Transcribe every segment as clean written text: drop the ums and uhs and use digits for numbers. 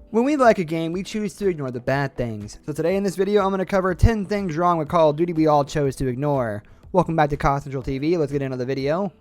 When we like a game, we choose to ignore the bad things. So today in this video, I'm going to cover 10 things wrong with Call of Duty we all chose to ignore. Welcome back to COD Central TV. Let's get into the video.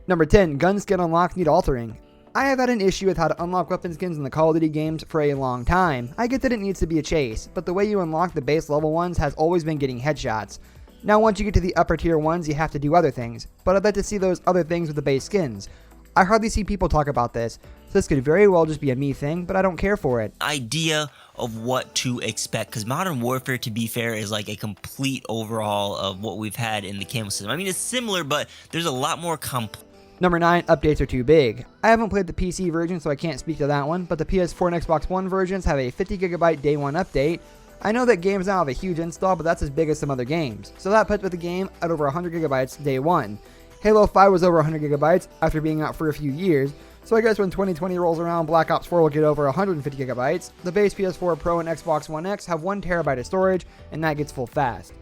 Number 10. Gun skin unlocks need altering. I have had an issue with how to unlock weapon skins in the Call of Duty games for a long time. I get that it needs to be a chase, but the way you unlock the base level ones has always been getting headshots. Now once you get to the upper tier ones, you have to do other things, but I'd like to see those other things with the base skins. I hardly see people talk about this, so this could very well just be a me thing, but I don't care for it. Idea of what to expect, because Modern Warfare, to be fair, is like a complete overhaul of what we've had in the camo system. I mean, it's similar, but there's a lot more complex. Number 9, updates are too big. I haven't played the PC version, so I can't speak to that one, but the PS4 and Xbox One versions have a 50GB day one update. I know that games now have a huge install, but that's as big as some other games, so that puts the game at over 100GB day one. Halo 5 was over 100GB after being out for a few years, so I guess when 2020 rolls around, Black Ops 4 will get over 150GB. The base PS4 Pro and Xbox One X have 1TB of storage, and that gets full fast.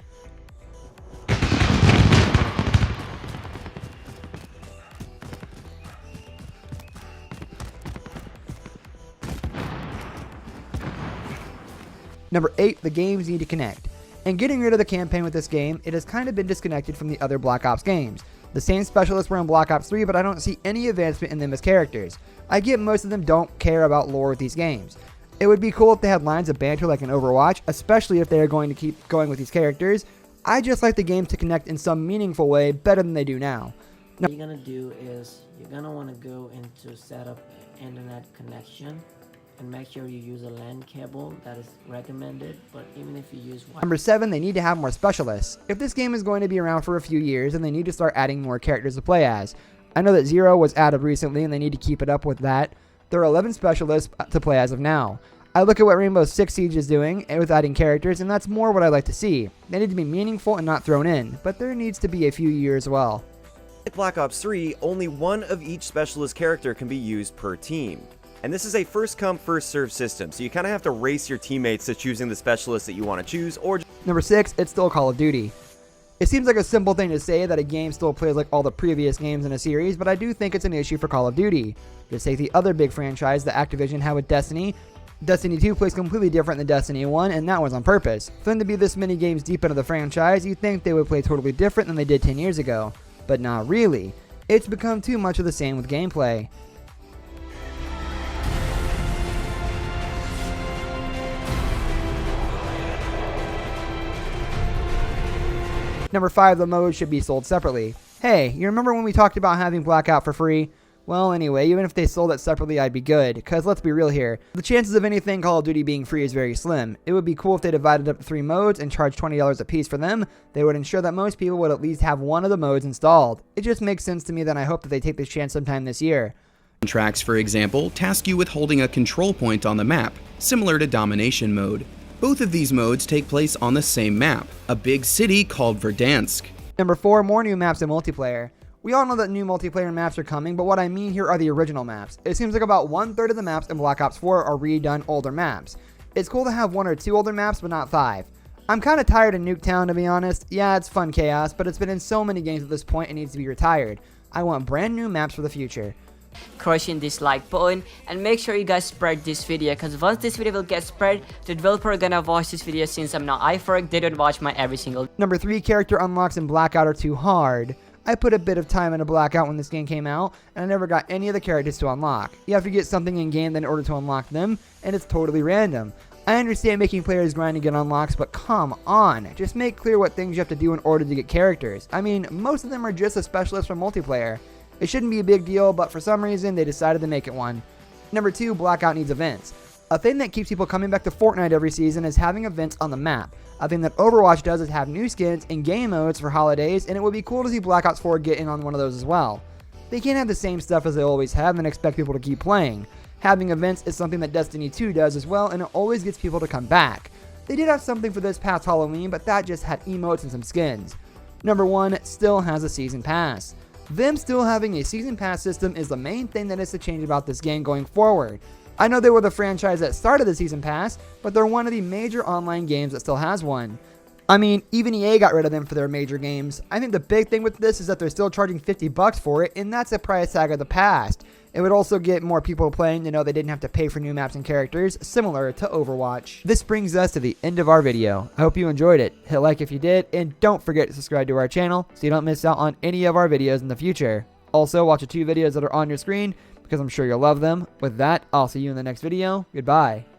Number 8, the games need to connect. And getting rid of the campaign with this game, it has kind of been disconnected from the other Black Ops games. The same specialists were in Black Ops 3, but I don't see any advancement in them as characters. I get most of them don't care about lore with these games. It would be cool if they had lines of banter like in Overwatch, especially if they are going to keep going with these characters. I just like the game to connect in some meaningful way better than they do now. What you're gonna do is you're gonna want to go into setup internet connection and make sure you use a LAN cable. That is recommended, but even if you use Number 7, they need to have more specialists. If this game is going to be around for a few years, then they need to start adding more characters to play as. I know that Zero was added recently and they need to keep it up with that. There are 11 specialists to play as of now. I look at what Rainbow Six Siege is doing with adding characters, and that's more what I like to see. They need to be meaningful and not thrown in, but there needs to be a few years as well. Like Black Ops 3, only one of each specialist character can be used per team. And this is a first come first serve system, so you kind of have to race your teammates to choosing the specialist that you want to choose, or Number 6, it's still Call of Duty. It seems like a simple thing to say that a game still plays like all the previous games in a series, but I do think it's an issue for Call of Duty. Just take the other big franchise that Activision had with Destiny. Destiny 2 plays completely different than Destiny 1, and that was on purpose. For them to be this many games deep into the franchise, you'd think they would play totally different than they did 10 years ago. But not really. It's become too much of the same with gameplay. Number 5, the modes should be sold separately. Hey, you remember when we talked about having Blackout for free? Well, anyway, even if they sold it separately, I'd be good, because let's be real here. The chances of anything Call of Duty being free is very slim. It would be cool if they divided up the 3 modes and charged $20 a piece for them. They would ensure that most people would at least have one of the modes installed. It just makes sense to me, that I hope that they take this chance sometime this year. Contracts, for example, task you with holding a control point on the map, similar to Domination mode. Both of these modes take place on the same map, a big city called Verdansk. Number 4, more new maps in multiplayer. We all know that new multiplayer maps are coming, but what I mean here are the original maps. It seems like about 1/3 of the maps in Black Ops 4 are redone older maps. It's cool to have 1 or 2 older maps, but not 5. I'm kind of tired of Nuketown, to be honest. Yeah, it's fun chaos, but it's been in so many games at this point it needs to be retired. I want brand new maps for the future. Crushing this like button, and make sure you guys spread this video, because once this video will get spread, the developer are gonna watch this video. Since I'm not iFork, they don't watch my every single. Number 3, character unlocks in Blackout are too hard. I put a bit of time into Blackout when this game came out, and I never got any of the characters to unlock. You have to get something in game in order to unlock them, and it's totally random. I understand making players grind to get unlocks, but come on, just make clear what things you have to do in order to get characters. I mean, most of them are just a specialist for multiplayer. It shouldn't be a big deal, but for some reason they decided to make it one. Number 2, Blackout needs events. A thing that keeps people coming back to Fortnite every season is having events on the map. A thing that Overwatch does is have new skins and game modes for holidays, and it would be cool to see Black Ops 4 get in on one of those as well. They can't have the same stuff as they always have and expect people to keep playing. Having events is something that Destiny 2 does as well, and it always gets people to come back. They did have something for this past Halloween, but that just had emotes and some skins. Number 1, still has a season pass. Them still having a season pass system is the main thing that is to change about this game going forward. I know they were the franchise that started the season pass, but they're one of the major online games that still has one. I mean, even EA got rid of them for their major games. I think the big thing with this is that they're still charging $50 for it, and that's a price tag of the past. It would also get more people playing to know they didn't have to pay for new maps and characters, similar to Overwatch. This brings us to the end of our video. I hope you enjoyed it. Hit like if you did, and don't forget to subscribe to our channel so you don't miss out on any of our videos in the future. Also, watch the 2 videos that are on your screen because I'm sure you'll love them. With that, I'll see you in the next video. Goodbye.